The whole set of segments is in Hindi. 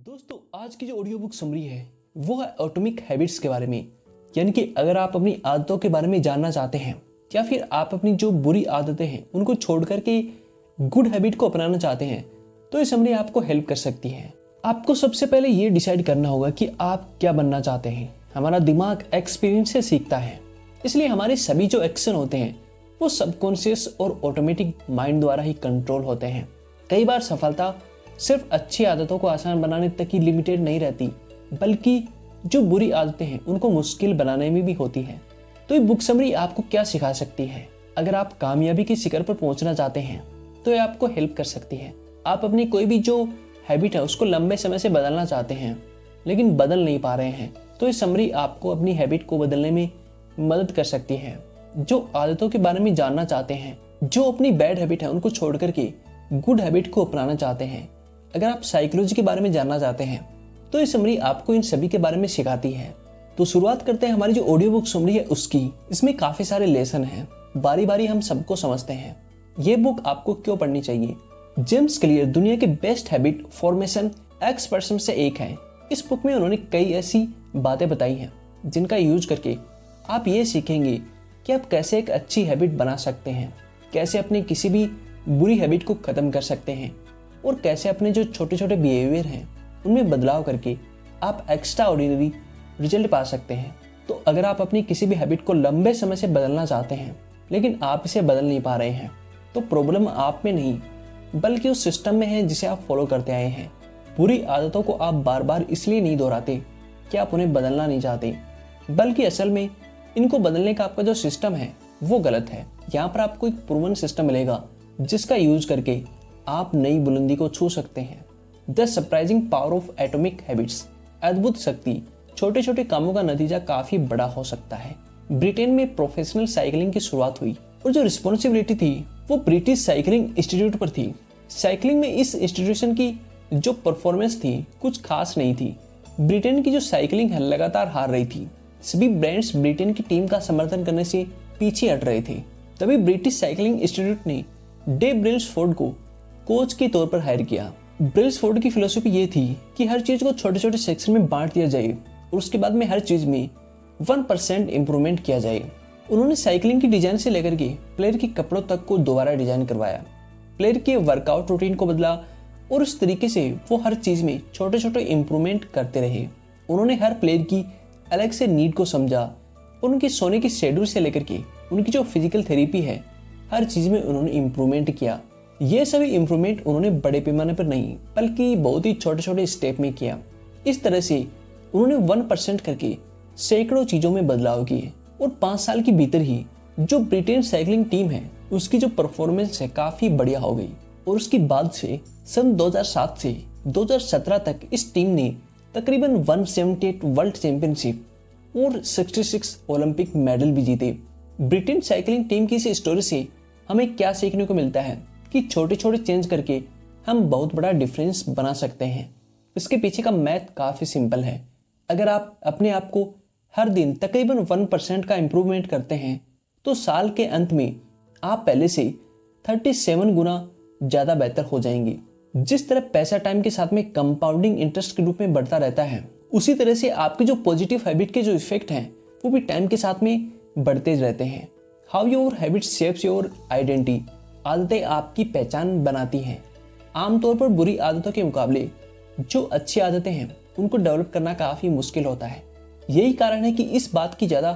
दोस्तों आज की जो ऑडियो बुक समरी है वो है एटॉमिक हैबिट्स के बारे में। यानी कि अगर आप अपनी आदतों के बारे में जानना चाहते हैं या फिर आप अपनी जो बुरी आदतें हैं उनको छोड़ करके गुड हैबिट को अपनाना चाहते हैं तो ये समरी आपको हेल्प कर सकती है। आपको सबसे पहले ये डिसाइड करना होगा कि आप क्या बनना चाहते हैं। हमारा दिमाग एक्सपीरियंस से सीखता है, इसलिए हमारे सभी जो एक्शन होते हैं वो सबकॉन्शियस और ऑटोमेटिक माइंड द्वारा ही कंट्रोल होते हैं। कई बार सफलता सिर्फ अच्छी आदतों को आसान बनाने तक ही लिमिटेड नहीं रहती, बल्कि जो बुरी आदतें हैं उनको मुश्किल बनाने में भी होती है। तो ये बुक समरी आपको क्या सिखा सकती है? अगर आप कामयाबी के शिखर पर पहुंचना चाहते हैं तो ये आपको हेल्प कर सकती है। आप अपनी कोई भी जो हैबिट है उसको लंबे समय से बदलना चाहते हैं लेकिन बदल नहीं पा रहे हैं, तो ये समरी आपको अपनी हैबिट को बदलने में मदद कर सकती है। जो आदतों के बारे में जानना चाहते हैं, जो अपनी बैड हैबिट है उनको छोड़ करके गुड हैबिट को अपनाना चाहते हैं, अगर आप साइकोलॉजी के बारे में जानना चाहते हैं तो ये समरी आपको इन सभी के बारे में सिखाती है। तो शुरुआत करते हैं हमारी जो ऑडियो बुक समरी है उसकी। इसमें काफी सारे लेसन हैं, बारी बारी हम सबको समझते हैं। ये बुक आपको क्यों पढ़नी चाहिए? जेम्स क्लियर दुनिया के बेस्ट हैबिट फॉर्मेशन एक्सपर्ट्स में से एक है। इस बुक में उन्होंने कई ऐसी बातें बताई हैं जिनका यूज करके आप ये सीखेंगे कि आप कैसे एक अच्छी हैबिट बना सकते हैं, कैसे अपनी किसी भी बुरी हैबिट को खत्म कर सकते हैं और कैसे अपने जो छोटे छोटे बिहेवियर हैं उनमें बदलाव करके आप एक्स्ट्रा ऑर्डिनरी रिजल्ट पा सकते हैं। तो अगर आप अपनी किसी भी हैबिट को लंबे समय से बदलना चाहते हैं लेकिन आप इसे बदल नहीं पा रहे हैं तो प्रॉब्लम आप में नहीं बल्कि उस सिस्टम में है जिसे आप फॉलो करते आए हैं। बुरी आदतों को आप बार बार इसलिए नहीं दोहराते कि आप उन्हें बदलना नहीं चाहते, बल्कि असल में इनको बदलने का आपका जो सिस्टम है वो गलत है। यहाँ पर आपको एक प्रूवन सिस्टम मिलेगा जिसका यूज करके आप नई बुलंदी को छू सकते हैं। The surprising power of atomic habits, अद्भुत शक्ति। छोटे छोटे कामों का नतीजा काफी बड़ा हो सकता है। ब्रिटेन में प्रोफेशनल साइकिलिंग की शुरुआत हुई और जो रिस्पॉन्सिबिलिटी थी वो ब्रिटिश साइकिलिंग इंस्टीट्यूट पर थी। साइकिलिंग में इस इंस्टीट्यूशन की जो परफॉर्मेंस थी कुछ खास नहीं थी। ब्रिटेन की जो साइकिलिंग है लगातार हार रही थी। सभी ब्रांड्स ब्रिटेन की टीम का समर्थन करने से पीछे हट रहे थे। तभी ब्रिटिश साइकिलिंग इंस्टीट्यूट ने डेव ब्रेल्सफोर्ड को कोच के तौर पर हायर किया। ब्रेल्सफोर्ड की फिलोसफी ये थी कि हर चीज को छोटे छोटे सेक्शन में बांट दिया जाए और उसके बाद में हर चीज में 1% इंप्रूवमेंट किया जाए। उन्होंने साइकिलिंग की डिजाइन से लेकर के प्लेयर के कपड़ों तक को दोबारा डिजाइन करवाया, प्लेयर के वर्कआउट रूटीन को बदला और उस तरीके से वो हर चीज में छोटे छोटे इंप्रूवमेंट करते रहे। उन्होंने हर प्लेयर की अलग से नीड को समझा और उनकी सोने की शेड्यूल से लेकर के उनकी जो फिजिकल थेरेपी है हर चीज में उन्होंने इंप्रूवमेंट किया। ये सभी इंप्रूवमेंट उन्होंने बड़े पैमाने पर नहीं बल्कि बहुत ही छोटे छोटे स्टेप में किया। इस तरह से उन्होंने 1% करके सैकड़ों चीजों में बदलाव किए और 5 साल के भीतर ही जो ब्रिटेन साइकिलिंग टीम है उसकी जो परफॉर्मेंस है काफी बढ़िया हो गई। और उसके बाद से सन 2007 से 2017 तक इस टीम ने तकरीबन 178 वर्ल्ड चैंपियनशिप और 66 ओलंपिक मेडल भी जीते। ब्रिटेन साइकिलिंग टीम की इस स्टोरी से हमें क्या सीखने को मिलता है कि छोटे छोटे चेंज करके हम बहुत बड़ा डिफरेंस बना सकते हैं। इसके पीछे का मैथ काफ़ी सिंपल है। अगर आप अपने आप को हर दिन तकरीबन 1% का इम्प्रूवमेंट करते हैं तो साल के अंत में आप पहले से 37 गुना ज़्यादा बेहतर हो जाएंगे। जिस तरह पैसा टाइम के साथ में कंपाउंडिंग इंटरेस्ट के रूप में बढ़ता रहता है, उसी तरह से आपके जो पॉजिटिव हैबिट के जो इफेक्ट हैं वो भी टाइम के साथ में बढ़ते रहते हैं। How your habit shapes your identity, आदतें आपकी पहचान बनाती हैं। आमतौर पर बुरी आदतों के मुकाबले जो अच्छी आदतें हैं उनको डेवलप करना काफ़ी मुश्किल होता है। यही कारण है कि इस बात की ज़्यादा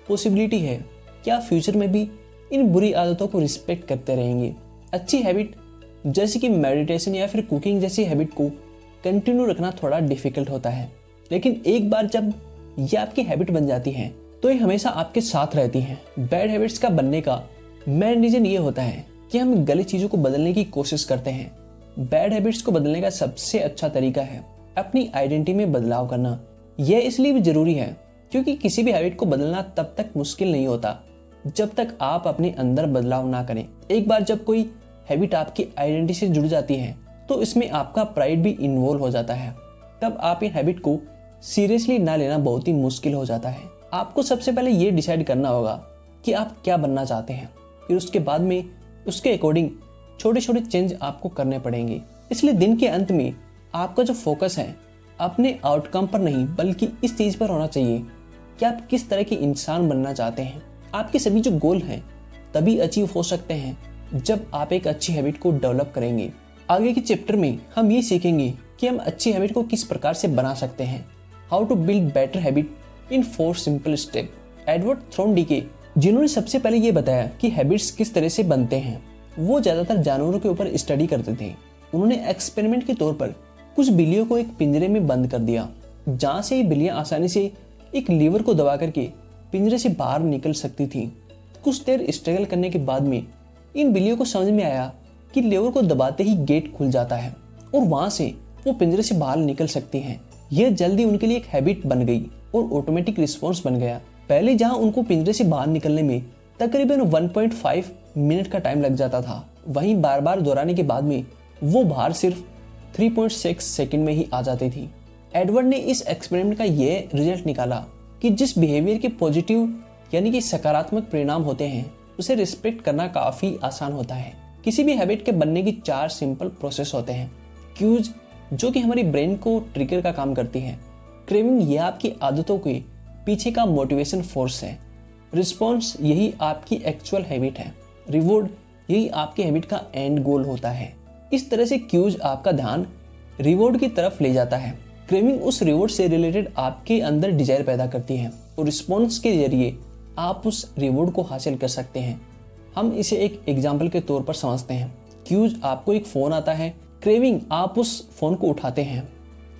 पॉसिबिलिटी है कि आप फ्यूचर में भी इन बुरी आदतों को रिस्पेक्ट करते रहेंगे। अच्छी हैबिट जैसे कि मेडिटेशन या फिर कुकिंग जैसी हैबिट को कंटिन्यू रखना थोड़ा डिफिकल्ट होता है, लेकिन एक बार जब ये आपकी हैबिट बन जाती है तो ये हमेशा आपके साथ रहती हैं। बैड हैबिट्स का बनने का मेन रीजन ये होता है कि हम गलत चीज़ों को बदलने की कोशिश करते हैं। बैड हैबिट्स को बदलने का सबसे अच्छा तरीका है अपनी आइडेंटिटी में बदलाव करना। यह इसलिए भी जरूरी है क्योंकि किसी भी हैबिट को बदलना तब तक मुश्किल नहीं होता जब तक आप अपने अंदर बदलाव ना करें। एक बार जब कोई हैबिट आपकी आइडेंटिटी से जुड़ जाती है तो इसमें आपका प्राइड भी इन्वॉल्व हो जाता है। तब आप इन हैबिट को सीरियसली ना लेना बहुत ही मुश्किल हो जाता है। आपको सबसे पहले ये डिसाइड करना होगा कि आप क्या बनना चाहते हैं, फिर उसके बाद में उसके अकॉर्डिंग छोटे छोटे चेंज आपको करने पड़ेंगे। इसलिए दिन के अंत में आपका जो फोकस है अपने आउटकम पर नहीं बल्कि इस चीज़ पर होना चाहिए कि आप किस तरह के इंसान बनना चाहते हैं। आपके सभी जो गोल हैं तभी अचीव हो सकते हैं जब आप एक अच्छी हैबिट को डेवलप करेंगे। आगे के चैप्टर में हम ये सीखेंगे कि हम अच्छी हैबिट को किस प्रकार से बना सकते हैं। How to build better habit in 4 simple step. Edward Thorndike, जिन्होंने सबसे पहले ये बताया कि हैबिट्स किस तरह से बनते हैं, वो ज़्यादातर जानवरों के ऊपर स्टडी करते थे। उन्होंने एक्सपेरिमेंट के तौर पर कुछ बिल्लियों को एक पिंजरे में बंद कर दिया, जहाँ से ये बिल्लियाँ आसानी से एक लीवर को दबा करके पिंजरे से बाहर निकल सकती थी। कुछ देर स्ट्रगल करने के बाद में इन बिल्लियों को समझ में आया कि लीवर को दबाते ही गेट खुल जाता है और वहाँ से वो पिंजरे से बाहर निकल सकती हैं। यह जल्दी उनके लिए एक हैबिट बन गई और ऑटोमेटिक रिस्पॉन्स बन गया। पहले जहाँ उनको पिंजरे से बाहर निकलने में तकरीबन 1.5 मिनट का टाइम लग जाता था, वहीं बार बार दोहराने के बाद में वो बाहर सिर्फ 3.6 सेकंड में ही आ जाती थी। एडवर्ड ने इस एक्सपेरिमेंट का यह रिजल्ट निकाला कि जिस बिहेवियर के पॉजिटिव यानी कि सकारात्मक परिणाम होते हैं उसे रिस्पेक्ट करना काफ़ी आसान होता है। किसी भी हैबिट के बनने की 4 सिंपल प्रोसेस होते हैं। क्यूज, जो कि हमारी ब्रेन को ट्रिगर का काम करती है। क्रेविंग, ये आपकी आदतों के पीछे का मोटिवेशन फोर्स है। रिस्पॉन्स, यही आपकी एक्चुअल हैबिट है। रिवॉर्ड, यही आपकी हैबिट का एंड गोल होता है। इस तरह से क्यूज आपका ध्यान रिवॉर्ड की तरफ ले जाता है। क्रेविंग उस रिवॉर्ड से रिलेटेड आपके अंदर डिजायर पैदा करती है और रिस्पॉन्स के जरिए आप उस रिवॉर्ड को हासिल कर सकते हैं। हम इसे एक एग्जाम्पल के तौर पर समझते हैं। क्यूज, आपको एक फ़ोन आता है। क्रेविंग, आप उस फ़ोन को उठाते हैं।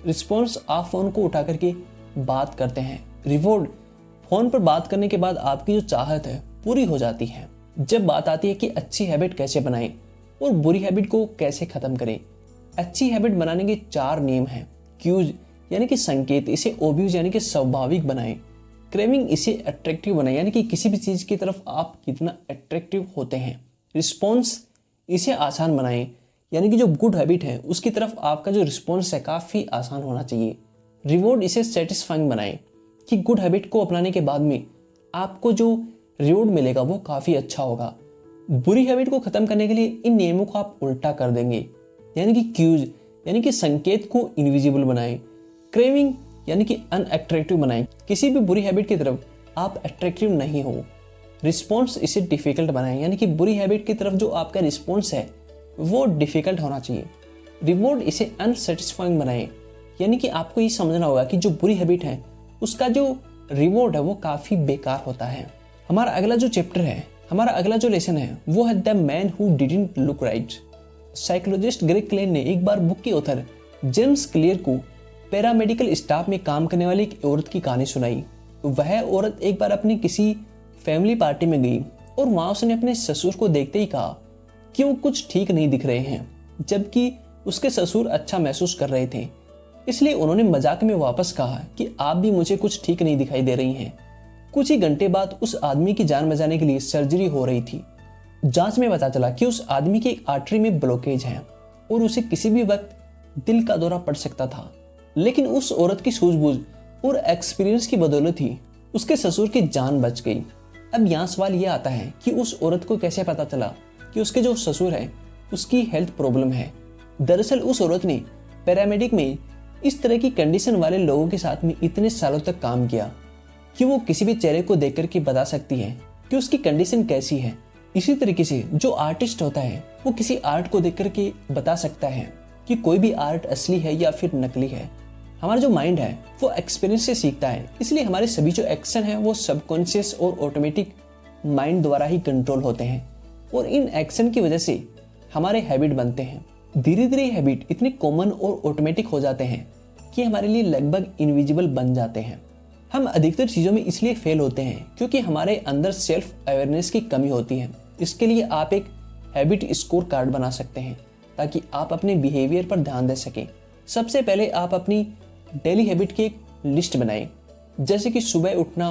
रिस्पॉन्स, आप फ़ोन को उठा करके बात करते हैं। रिवॉर्ड, फ़ोन पर बात करने के बाद आपकी जो चाहत है पूरी हो जाती है। जब बात आती है कि अच्छी हैबिट कैसे बनाएं और बुरी हैबिट को कैसे ख़त्म करें, अच्छी हैबिट बनाने के 4 नियम हैं। क्यूज यानी कि संकेत, इसे ओब्यूज यानी कि स्वाभाविक बनाएं। क्रेविंग, इसे अट्रैक्टिव बनाएं यानी कि किसी भी चीज़ की तरफ आप कितना अट्रैक्टिव होते हैं। रिस्पॉन्स, इसे आसान बनाएं यानी कि जो गुड हैबिट है उसकी तरफ आपका जो रिस्पॉन्स है काफ़ी आसान होना चाहिए। रिवॉर्ड, इसे सेटिस्फाइंग बनाएं कि गुड हैबिट को अपनाने के बाद में आपको जो रिवॉर्ड मिलेगा वो काफ़ी अच्छा होगा। बुरी हैबिट को ख़त्म करने के लिए इन नियमों को आप उल्टा कर देंगे यानी कि क्यूज यानी कि संकेत को इनविजिबल बनाएं। क्रेविंग यानी कि अनअट्रैक्टिव बनाएं, किसी भी बुरी हैबिट की तरफ आप अट्रैक्टिव नहीं हो। रिस्पॉन्स, इसे डिफिकल्ट बनाएं यानी कि बुरी हैबिट की तरफ जो आपका रिस्पॉन्स है वो डिफिकल्ट होना चाहिए। रिवॉर्ड, इसे अनसेटिस्फाइंग बनाएं यानी कि आपको ये समझना होगा कि जो बुरी हैबिट है उसका जो रिवॉर्ड है वो काफ़ी बेकार होता है। हमारा अगला जो चैप्टर है, हमारा अगला जो लेसन है वो है the man who didn't look right. Psychologist Greg Klein ने एक बार बुक के ऑथर जेम्स क्लियर को पैरामेडिकल स्टाफ में काम करने वाली एक औरत की कहानी सुनाई। वह औरत एक बार अपनी किसी फैमिली पार्टी में गई और वहाँ उसने अपने ससुर को देखते ही कहा कि वो कुछ ठीक नहीं दिख रहे हैं, जबकि उसके ससुर अच्छा महसूस कर रहे थे। इसलिए उन्होंने मजाक में वापस कहा कि आप भी मुझे कुछ ठीक नहीं दिखाई दे रही हैं। कुछ ही घंटे बाद उस आदमी की जान बचाने के लिए सर्जरी हो रही थी। जांच में पता चला कि उस आदमी की एक आर्टरी में ब्लॉकेज है और उसे किसी भी वक्त दिल का दौरा पड़ सकता था। लेकिन उस औरत की सूझबूझ और एक्सपीरियंस की बदौलत ही उसके ससुर की जान बच गई। अब यहाँ सवाल यह आता है कि उस औरत को कैसे पता चला कि उसके जो ससुर है उसकी हेल्थ प्रॉब्लम है। दरअसल उस औरत ने पैरामेडिक में इस तरह की कंडीशन वाले लोगों के साथ में इतने सालों तक काम किया कि वो किसी भी चेहरे को देख करके बता सकती है कि उसकी कंडीशन कैसी है। इसी तरीके से जो आर्टिस्ट होता है वो किसी आर्ट को देख करके बता सकता है कि कोई भी आर्ट असली है या फिर नकली है। हमारा जो माइंड है वो एक्सपीरियंस से सीखता है, इसलिए हमारे सभी जो एक्शन है वो सबकॉन्शियस और ऑटोमेटिक माइंड द्वारा ही कंट्रोल होते हैं और इन एक्शन की वजह से हमारे हैबिट बनते हैं। धीरे धीरे हैबिट इतने कॉमन और ऑटोमेटिक हो जाते हैं कि हमारे लिए लगभग इनविजिबल बन जाते हैं। हम अधिकतर चीज़ों में इसलिए फेल होते हैं क्योंकि हमारे अंदर सेल्फ अवेयरनेस की कमी होती है। इसके लिए आप एक हैबिट स्कोर कार्ड बना सकते हैं ताकि आप अपने बिहेवियर पर ध्यान दे सकें। सबसे पहले आप अपनी डेली हैबिट की एक लिस्ट बनाएं, जैसे कि सुबह उठना,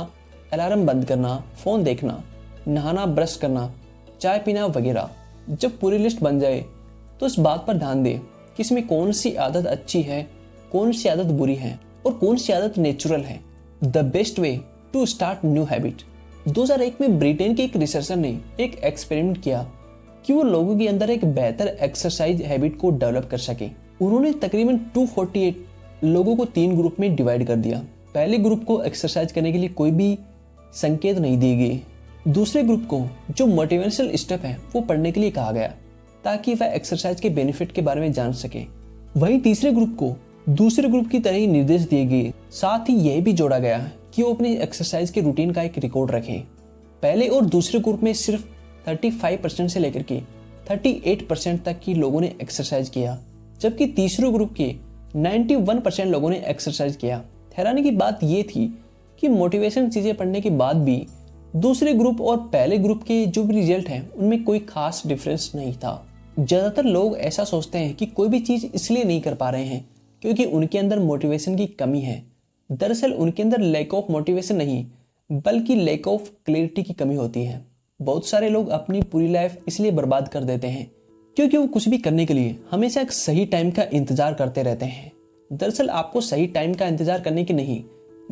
अलार्म बंद करना, फ़ोन देखना, नहाना, ब्रश करना, चाय पीना वगैरह। जब पूरी लिस्ट बन जाए तो इस बात पर ध्यान दें कि इसमें कौन सी आदत अच्छी है, कौन सी आदत बुरी है और कौन सी आदत नेचुरल है। The best way to start new habit. 2001 में ब्रिटेन के एक रिसर्चर ने एक एक्सपेरिमेंट किया कि वो लोगों के अंदर एक बेहतर एक्सरसाइज हैबिट को डेवलप कर सके। उन्होंने तकरीबन 248 लोगों को 3 ग्रुप में डिवाइड कर दिया। पहले ग्रुप को एक्सरसाइज करने के लिए कोई भी संकेत नहीं दिए गए। दूसरे ग्रुप को जो मोटिवेशनल स्टेप है वो पढ़ने के लिए कहा गया ताकि वह एक्सरसाइज के बेनिफिट के बारे में जान सके। वहीं तीसरे ग्रुप को दूसरे ग्रुप की तरह ही निर्देश दिए गए। साथ ही यह भी जोड़ा गया कि वो अपनी एक्सरसाइज के रूटीन का एक रिकॉर्ड रखें। पहले और दूसरे ग्रुप में सिर्फ 35% से लेकर के 38% तक की लोगों ने एक्सरसाइज किया, जबकि तीसरे ग्रुप के 91% लोगों ने एक्सरसाइज किया। हैरानी की बात यह थी कि मोटिवेशन चीज़ें पढ़ने के बाद भी दूसरे ग्रुप और पहले ग्रुप के जो भी रिजल्ट हैं उनमें कोई खास डिफरेंस नहीं था। ज़्यादातर लोग ऐसा सोचते हैं कि कोई भी चीज़ इसलिए नहीं कर पा रहे हैं क्योंकि उनके अंदर मोटिवेशन की कमी है। दरअसल उनके अंदर लैक ऑफ मोटिवेशन नहीं बल्कि लैक ऑफ क्लैरिटी की कमी होती है। बहुत सारे लोग अपनी पूरी लाइफ इसलिए बर्बाद कर देते हैं क्योंकि वो कुछ भी करने के लिए हमेशा एक सही टाइम का इंतजार करते रहते हैं। दरअसल आपको सही टाइम का इंतजार करने की नहीं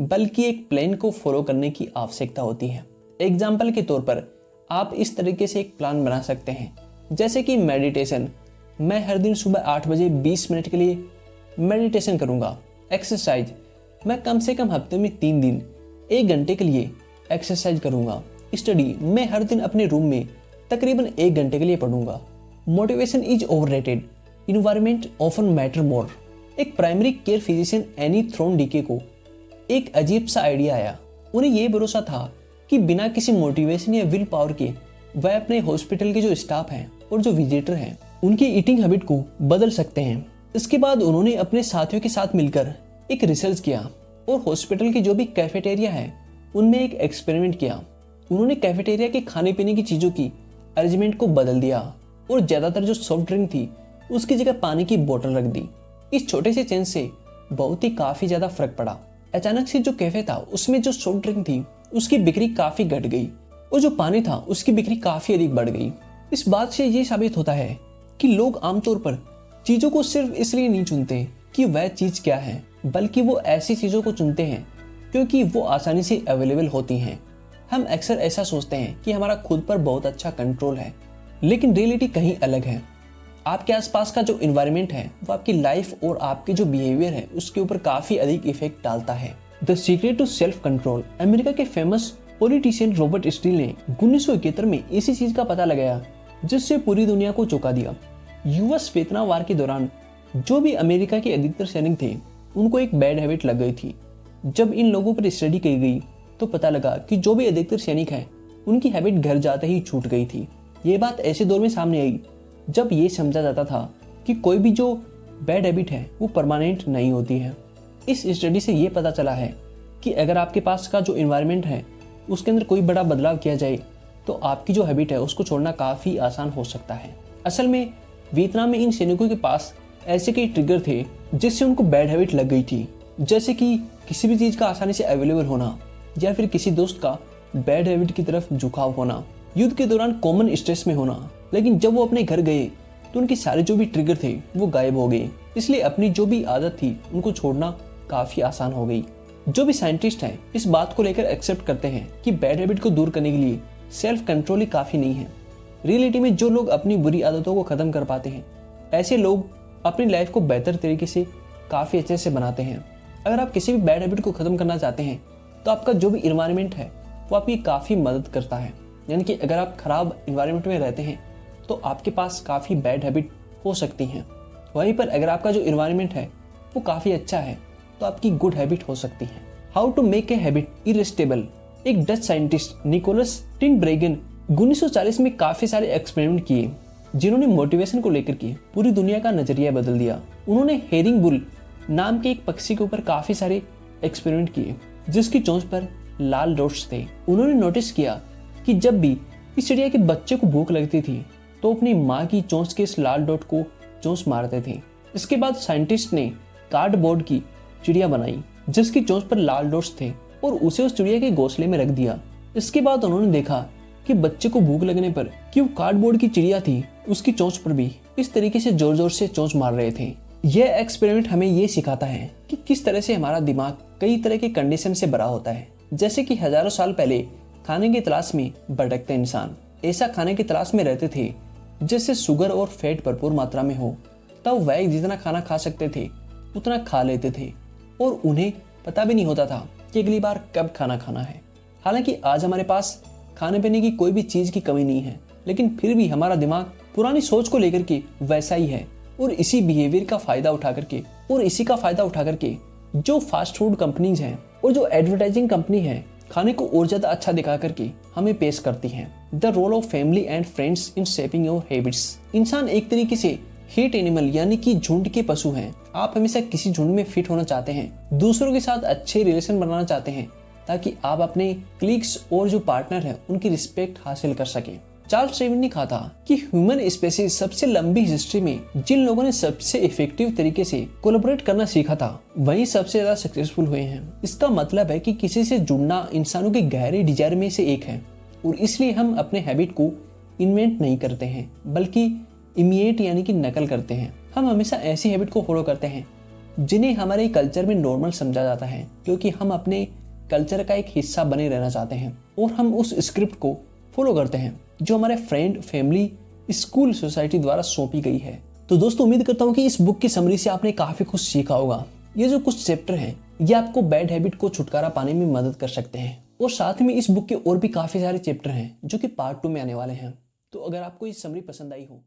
बल्कि एक प्लान को फॉलो करने की आवश्यकता होती है। एग्जाम्पल के तौर पर आप इस तरीके से एक प्लान बना सकते हैं, जैसे कि मेडिटेशन। मैं हर दिन सुबह 8 बजे 20 मिनट के लिए मेडिटेशन करूंगा। एक्सरसाइज, मैं कम से कम हफ्ते में 3 दिन 1 घंटे के लिए एक्सरसाइज करूंगा। स्टडी, मैं हर दिन अपने रूम में तकरीबन 1 घंटे के लिए पढ़ूंगा। Motivation is overrated, environment often matter more. एक प्राइमरी केयर फिजिशियन एनी थ्रोनडिके को एक अजीब सा आइडिया आया। उन्हें यह भरोसा था कि बिना किसी मोटिवेशन या विल पावर के वह अपने हॉस्पिटल के जो स्टाफ हैं और जो विजिटर हैं उनकी ईटिंग हैबिट को बदल सकते हैं। इसके बाद उन्होंने अपने साथियों के साथ मिलकर एक रिसर्च किया और हॉस्पिटल के जो भी कैफेटेरिया है उनमें एक एक्सपेरिमेंट किया। उन्होंने कैफेटेरिया के खाने पीने की चीज़ों की अरेंजमेंट को बदल दिया और ज़्यादातर जो सॉफ्ट ड्रिंक थी उसकी जगह पानी की बोतल रख दी। इस छोटे से चेंज से बहुत ही काफ़ी ज़्यादा फर्क पड़ा। अचानक से जो कैफे था उसमें जो सॉफ्ट ड्रिंक थी उसकी बिक्री काफ़ी घट गई और जो पानी था उसकी बिक्री काफ़ी अधिक बढ़ गई। इस बात से ये साबित होता है कि लोग आमतौर पर चीज़ों को सिर्फ इसलिए नहीं चुनते कि वह चीज़ क्या है, बल्कि वो ऐसी चीज़ों को चुनते हैं क्योंकि वो आसानी से अवेलेबल होती हैं। हम अक्सर ऐसा सोचते हैं कि हमारा खुद पर बहुत अच्छा कंट्रोल है, लेकिन रियलिटी कहीं अलग है। आपके आसपास का जो इन्वायरमेंट है वो आपकी लाइफ और आपके जो बिहेवियर है उसके ऊपर काफ़ी अधिक इफेक्ट डालता है। The secret to self control. America के फेमस पॉलिटिशियन रॉबर्ट स्टील ने 1971 में इसी चीज का पता लगाया जिससे पूरी दुनिया को चौंका दिया। यूएस वियतनाम वार के दौरान जो भी अमेरिका के अधिकतर सैनिक थे उनको एक बैड हैबिट लग गई थी। जब इन लोगों पर स्टडी की गई तो पता लगा कि जो भी अधिकतर सैनिक हैं उनकी हैबिट घर जाते ही छूट गई थी। ये बात ऐसे दौर में सामने आई जब ये समझा जाता था कि कोई भी जो बैड हैबिट है वो परमानेंट नहीं होती है। इस स्टडी से ये पता चला है कि अगर आपके पास का जो इन्वायरमेंट है उसके अंदर कोई बड़ा बदलाव किया जाए तो आपकी जो हैबिट है उसको छोड़ना काफ़ी आसान हो सकता है। असल में वियतनाम में इन सैनिकों के पास ऐसे कई ट्रिगर थे जिससे उनको बैड हैबिट लग गई थी, जैसे कि किसी भी चीज़ का आसानी से अवेलेबल होना या फिर किसी दोस्त का बैड हैबिट की तरफ झुकाव होना, युद्ध के दौरान कॉमन स्ट्रेस में होना। लेकिन जब वो अपने घर गए तो उनके सारे जो भी ट्रिगर थे वो गायब हो गए, इसलिए अपनी जो भी आदत थी उनको छोड़ना काफ़ी आसान हो गई। जो भी साइंटिस्ट हैं इस बात को लेकर एक्सेप्ट करते हैं कि बैड हैबिट को दूर करने के लिए सेल्फ कंट्रोल ही काफ़ी नहीं है। रियलिटी में जो लोग अपनी बुरी आदतों को ख़त्म कर पाते हैं ऐसे लोग अपनी लाइफ को बेहतर तरीके से काफ़ी अच्छे से बनाते हैं। अगर आप किसी भी बैड हैबिट को ख़त्म करना चाहते हैं तो आपका जो भी इन्वायरमेंट है वो आपकी काफ़ी मदद करता है। यानी कि अगर आप ख़राब इन्वायरमेंट में रहते हैं तो आपके पास काफ़ी बैड हैबिट हो सकती हैं। वहीं पर अगर आपका जो इन्वायरमेंट है वो काफ़ी अच्छा है तो आपकी गुड हैबिट हो सकती है। How to make a habit irresistible. एक डच साइंटिस्ट निकोलस टिनब्रेगन 1940 में काफ़ी सारे एक्सपेरिमेंट किए जिन्होंने मोटिवेशन को लेकर के पूरी दुनिया का नजरिया बदल दिया। उन्होंने हेरिंग बुल नाम के एक पक्षी के ऊपर काफ़ी सारे एक्सपेरिमेंट किए जिसकी चोंच पर लाल डॉट्स थे। उन्होंने नोटिस किया कि जब भी इस चिड़िया के बच्चे को भूख लगती थी तो अपनी माँ की चोंच के इस लाल डॉट को चोंच मारते थे। इसके बाद साइंटिस्ट ने कार्डबोर्ड की चिड़िया बनाई जिसकी चोंच पर लाल डॉट्स थे और उसे उस चिड़िया के घोंसले में रख दिया। इसके बाद उन्होंने देखा कि बच्चे को भूख लगने पर कि वो कार्डबोर्ड की चिड़िया थी उसकी चोंच पर भी इस तरीके से जोर जोर से चोंच मार रहे थे। यह एक्सपेरिमेंट हमें ये सिखाता है कि किस तरह से हमारा दिमाग कई तरह के कंडीशन से भरा होता है। जैसे कि हजारों साल पहले खाने की तलाश में भटकते इंसान ऐसा खाने की तलाश में रहते थे जिससे शुगर और फैट भरपूर मात्रा में हो, तब वह जितना खाना खा सकते थे उतना खा लेते थे और उन्हें पता भी नहीं होता था कि अगली बार कब खाना खाना है। हालांकि आज हमारे पास खाने पीने की कोई भी चीज़ की कमी नहीं है, लेकिन फिर भी हमारा दिमाग पुरानी सोच को लेकर के वैसा ही है। और इसी बिहेवियर का फायदा उठा करके जो फास्ट फूड कंपनीज हैं और जो एडवर्टाइजिंग कंपनी है खाने को और ज्यादा अच्छा दिखा करके हमें पेश करती हैं। The role of family and friends in shaping your habits. इंसान एक तरीके से हीट एनिमल यानी कि झुंड के पशु हैं। आप हमेशा किसी झुंड में फिट होना चाहते हैं, दूसरों के साथ अच्छे रिलेशन बनाना चाहते हैं ताकि आप अपने क्लिक्स और जो पार्टनर है उनकी रिस्पेक्ट हासिल कर सकें। चार्ल्स डार्विन ने कहा था कि ह्यूमन स्पेसीज सबसे लंबी हिस्ट्री में जिन लोगों ने सबसे इफेक्टिव तरीके से कोलैबोरेट करना सीखा था वही सबसे ज्यादा सक्सेसफुल हुए हैं। इसका मतलब है कि किसी से जुड़ना इंसानों के गहरे डिजायर में से एक है और इसलिए हम अपने हैबिट को इन्वेंट नहीं करते हैं बल्कि इमिएट यानी कि नकल करते हैं। हम हमेशा ऐसी हैबिट को फॉलो करते हैं जिन्हें हमारे कल्चर में नॉर्मल समझा जाता है, क्योंकि हम अपने कल्चर का एक हिस्सा बने रहना चाहते हैं और हम उस स्क्रिप्ट को फॉलो करते हैं जो हमारे फ्रेंड, फैमिली, स्कूल, सोसाइटी द्वारा सौंपी गई है। तो दोस्तों, उम्मीद करता हूँ कि इस बुक की समरी से आपने काफी कुछ सीखा होगा। ये जो कुछ चैप्टर हैं ये आपको बैड हैबिट को छुटकारा पाने में मदद कर सकते हैं और साथ ही में इस बुक के और भी काफी सारे चैप्टर हैं जो कि पार्ट 2 में आने वाले हैं। तो अगर आपको ये समरी पसंद आई हो